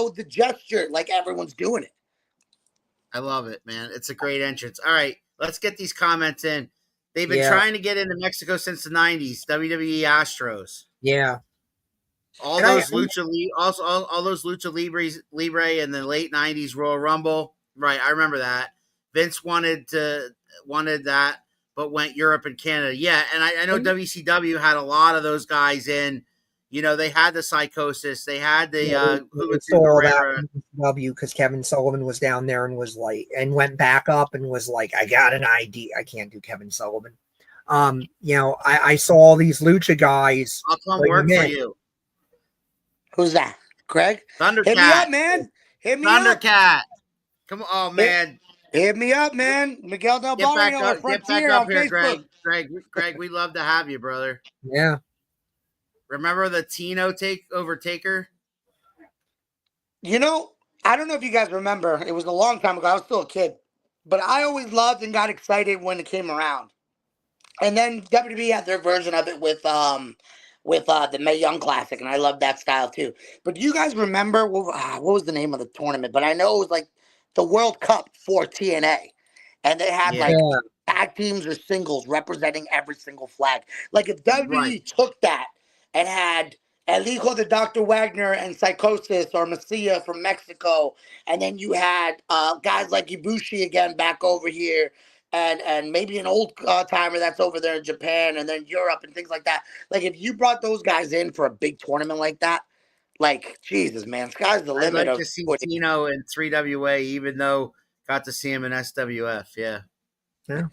the gesture, like everyone's doing it. I love it, man. It's a great entrance. All right, let's get these comments in. They've been trying to get into Mexico since the 90s, WWE Astros. Yeah. All those Lucha Libre in the late 90s Royal Rumble. Right, I remember that. Vince wanted that, but went Europe and Canada. Yeah, and I know WCW had a lot of those guys in. You know, they had the Psychosis. They had the W because Kevin Sullivan was down there and was like, and went back up and was like, I got an ID. I can't do Kevin Sullivan. You know, I saw all these Lucha guys. I'll come work for you. Who's that? Craig? Thundercat. Hit me up, man. Hit me up. Thundercat. Come on, oh, man. Hit me up, man. Miguel Del Barrio, Frontier on Facebook. Greg, we'd love to have you, brother. Yeah. Remember the Tino Taker? You know, I don't know if you guys remember. It was a long time ago. I was still a kid. But I always loved and got excited when it came around. And then WWE had their version of it with the Mae Young Classic, and I love that style too. But do you guys remember what was the name of the tournament? But I know it was like the World Cup for TNA, and they had tag teams or singles representing every single flag. Like if WWE took that and had El Hijo de Dr. Wagner and Psychosis or Messia from Mexico, and then you had guys like Ibushi again back over here. and maybe an old timer that's over there in Japan and then Europe and things like that. Like if you brought those guys in for a big tournament like that, like Jesus, man, sky's the I'd limit like of to see what. Tino in 3WA, even though got to see him in SWF. Yeah, Yeah.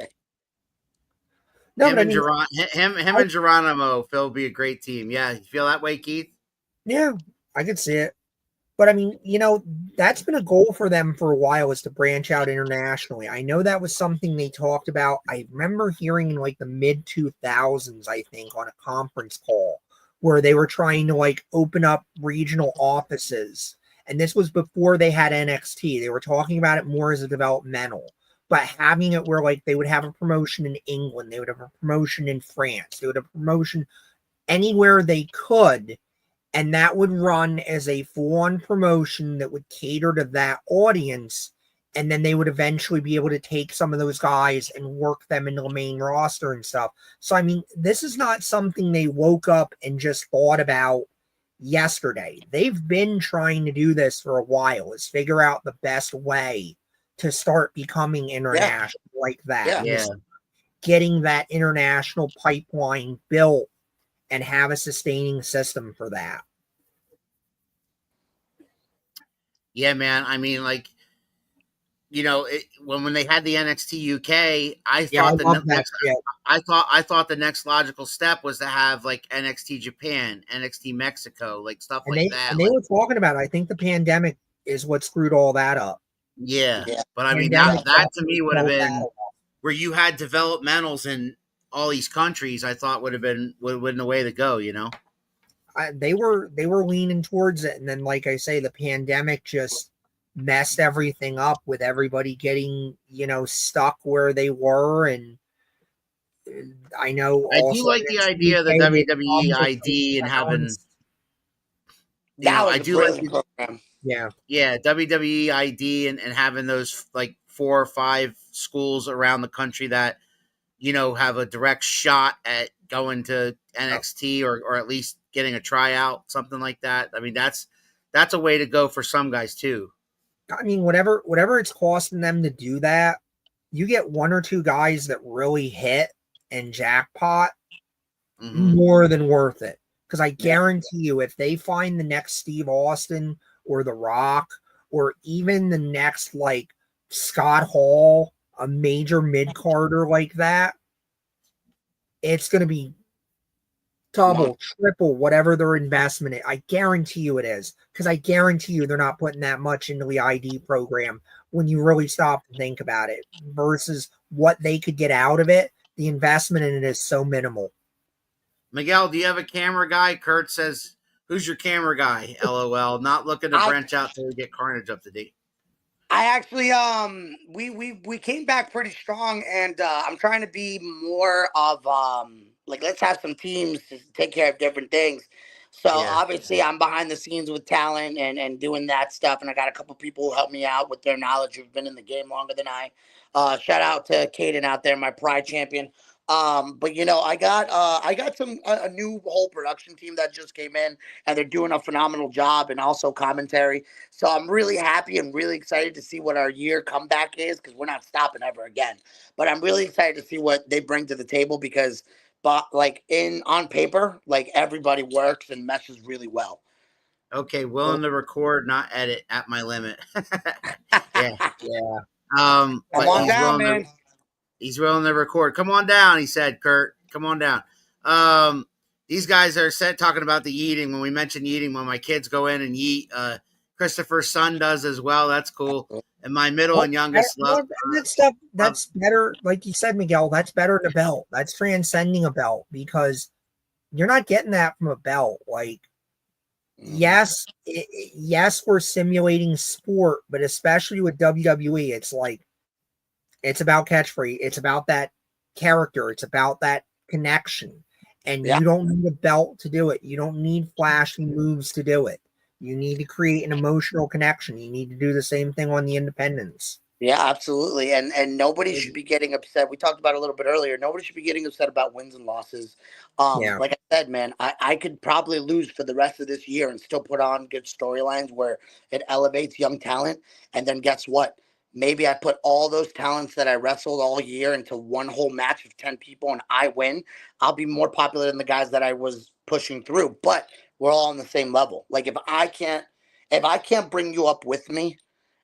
No, but I mean, him and Geronimo, Phil, would be a great team. Yeah, you feel that way, Keith? yeah, I could see it. But I mean, that's been a goal for them for a while, is to branch out internationally. I know that was something they talked about. I remember hearing in like the mid 2000s, I think, on a conference call where they were trying to like open up regional offices. And this was before they had NXT. They were talking about it more as a developmental, but having it where like they would have a promotion in England, they would have a promotion in France, they would have a promotion anywhere they could, and that would run as a full-on promotion that would cater to that audience, and then they would eventually be able to take some of those guys and work them into the main roster and stuff. So I mean, this is not something they woke up and just thought about yesterday. They've been trying to do this for a while, is figure out the best way to start becoming international like that. Yeah. Getting that international pipeline built and have a sustaining system for that. Yeah, man. I mean, like, when they had the NXT UK, I thought the next logical step was to have like NXT Japan, NXT Mexico, like stuff like that. And they were talking about it. I think the pandemic is what screwed all that up. Yeah. But I mean, that to me would have been where you had developmentals in all these countries. I thought would have been the way to go. They were leaning towards it, and then, like I say, the pandemic just messed everything up with everybody getting stuck where they were. And I know I do like the idea of the WWE ID and having. I do like the program. Yeah, WWE ID and having those like 4 or 5 schools around the country that have a direct shot at going to NXT or at least getting a tryout, something like that. I mean, that's a way to go for some guys too. I mean, whatever it's costing them to do that, you get 1 or 2 guys that really hit and jackpot, more than worth it. Because I guarantee you, if they find the next Steve Austin or The Rock or even the next like Scott Hall, a major mid-carder like that, it's going to be double, triple, whatever their investment is. I guarantee you it is, because I guarantee you they're not putting that much into the ID program when you really stop and think about it, versus what they could get out of it. The investment in it is so minimal. Miguel, do you have a camera guy? Kurt says, who's your camera guy? LOL. Not looking to branch out till we get Carnage up to date. I actually we came back pretty strong, and I'm trying to be more of like, let's have some teams to take care of different things. So obviously I'm behind the scenes with talent and doing that stuff, and I got a couple people who help me out with their knowledge, who've been in the game longer than I. Shout out to Caden out there, my pride champion. But I got a new whole production team that just came in, and they're doing a phenomenal job, and also commentary. So I'm really happy and really excited to see what our year comeback is, because we're not stopping ever again. But I'm really excited to see what they bring to the table, because on paper, like, everybody works and meshes really well. Okay, willing to record, not edit, at my limit. Yeah. Come on down, man. He's willing to record. Come on down, he said, Kurt. Come on down. These guys are talking about the eating. When we mention eating, when my kids go in and eat, Christopher's son does as well. That's cool. And my middle and youngest love that stuff. That's better. Like you said, Miguel, that's better than a belt. That's transcending a belt, because you're not getting that from a belt. Like, yes, we're simulating sport, but especially with WWE, it's like, it's about catchphrase. It's about that character. It's about that connection. And you don't need a belt to do it. You don't need flashy moves to do it. You need to create an emotional connection. You need to do the same thing on the independents. Yeah, absolutely. And nobody should be getting upset. We talked about it a little bit earlier. Nobody should be getting upset about wins and losses. Like I said, man, I could probably lose for the rest of this year and still put on good storylines where it elevates young talent. And then guess what? maybe I put all those talents that I wrestled all year into one whole match of 10 people and I win, I'll be more popular than the guys that I was pushing through. But we're all on the same level. Like if I can't bring you up with me,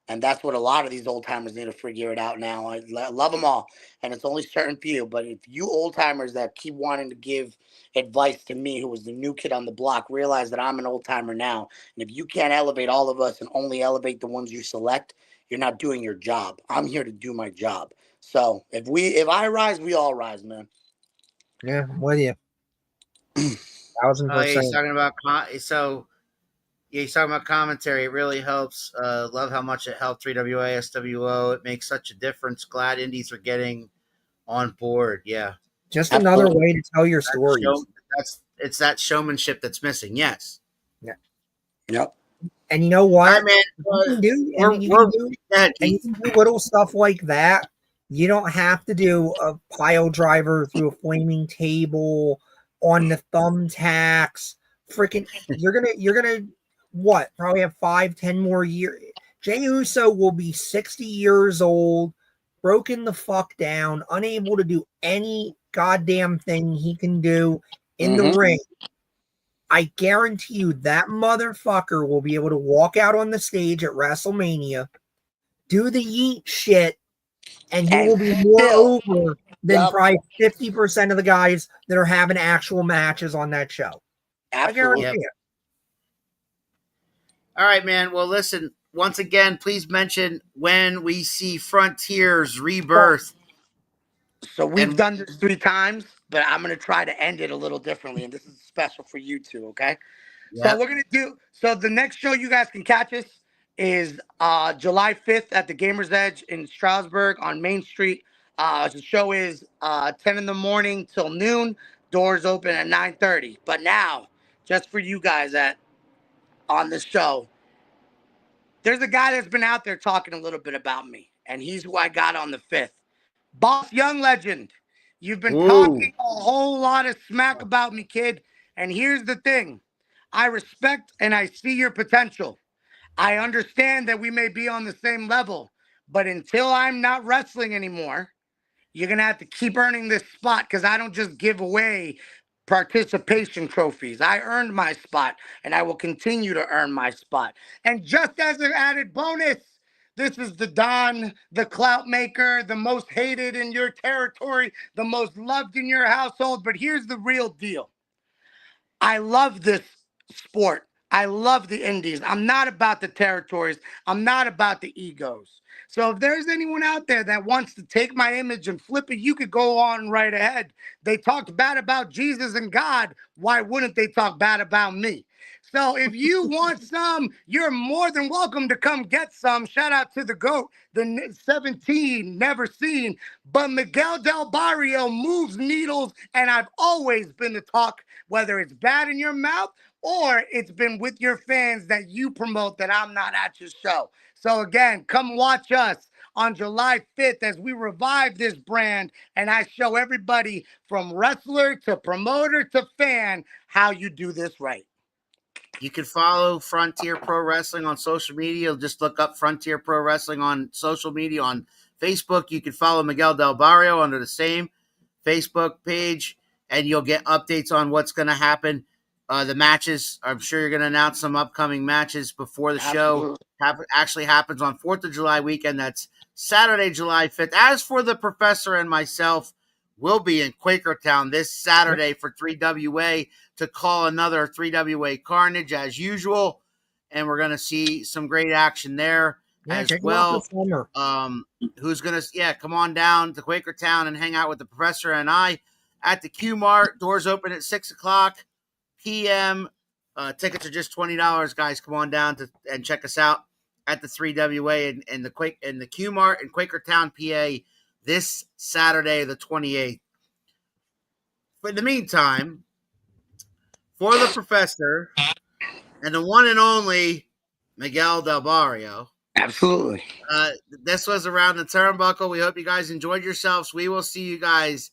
and that's what a lot of these old timers need to figure it out now. I love them all, and it's only certain few. But if you old timers that keep wanting to give advice to me, who was the new kid on the block, realize that I'm an old timer now. And if you can't elevate all of us and only elevate the ones you select, you're not doing your job. I'm here to do my job. So if I rise, we all rise, man. Yeah, I'm with you. 1000%. He's talking about he's talking about commentary. It really helps. Love how much it helped 3WA, SWO. It makes such a difference. Glad indies are getting on board. Yeah. Just another way to tell your stories. It's that showmanship that's missing. Yes. Yeah. Yep. And you know what? All right, man. You can do little stuff like that. You don't have to do a pile driver through a flaming table on the thumbtacks. Freaking, you're gonna what? Probably have 5-10 more years. Jey Uso will be 60 years old, broken the fuck down, unable to do any goddamn thing he can do in the ring. I guarantee you that motherfucker will be able to walk out on the stage at WrestleMania, do the yeet shit, and he will be more over than probably 50% of the guys that are having actual matches on that show. Absolutely. I guarantee it. All right, man. Well, listen, once again, please mention when we see Frontier's rebirth. So we've done this 3 times, but I'm going to try to end it a little differently. And this is special for you two, okay? Yep. So we're going to do, so the next show you guys can catch us is July 5th at the Gamer's Edge in Stroudsburg on Main Street. The show is 10 in the morning till noon. Doors open at 9:30. But now, just for you guys on the show, there's a guy that's been out there talking a little bit about me, and he's who I got on the 5th. Boss Young Legend, you've been talking a whole lot of smack about me, kid. And here's the thing. I respect and I see your potential. I understand that we may be on the same level, but until I'm not wrestling anymore, you're going to have to keep earning this spot because I don't just give away participation trophies. I earned my spot, and I will continue to earn my spot. And just as an added bonus, this is the Don, the clout maker, the most hated in your territory, the most loved in your household. But here's the real deal. I love this sport. I love the indies. I'm not about the territories. I'm not about the egos. So if there's anyone out there that wants to take my image and flip it, you could go on right ahead. They talked bad about Jesus and God. Why wouldn't they talk bad about me? So if you want some, you're more than welcome to come get some. Shout out to the GOAT, the 17, never seen. But Miguel Del Barrio moves needles, and I've always been the talk, whether it's bad in your mouth or it's been with your fans that you promote that I'm not at your show. So again, come watch us on July 5th as we revive this brand, and I show everybody from wrestler to promoter to fan how you do this right. You can follow Frontier Pro Wrestling on social media. Just look up Frontier Pro Wrestling on social media on Facebook. You can follow Miguel Del Barrio under the same Facebook page, and you'll get updates on what's going to happen. The matches, I'm sure you're going to announce some upcoming matches before the show actually happens on 4th of July weekend. That's Saturday, July 5th. As for the professor and myself, we'll be in Quakertown this Saturday for 3WA to call another 3WA Carnage as usual. And we're going to see some great action there as well. Who's going to, come on down to Quakertown and hang out with the professor and I at the Q Mart. Doors open at 6 o'clock p.m. Tickets are just $20, guys. Come on down and check us out at the 3WA in the Q Mart in Quakertown, PA, this Saturday, the 28th. But in the meantime, for the professor and the one and only Miguel Del Barrio. Absolutely. This was Around the Turnbuckle. We hope you guys enjoyed yourselves. We will see you guys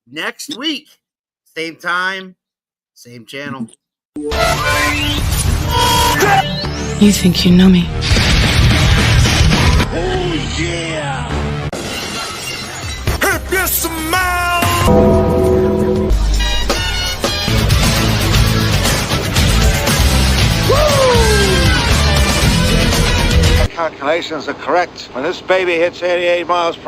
next week. Same time, same channel. You think you know me? Oh yeah! If you smell. Calculations are correct. When this baby hits 88 miles per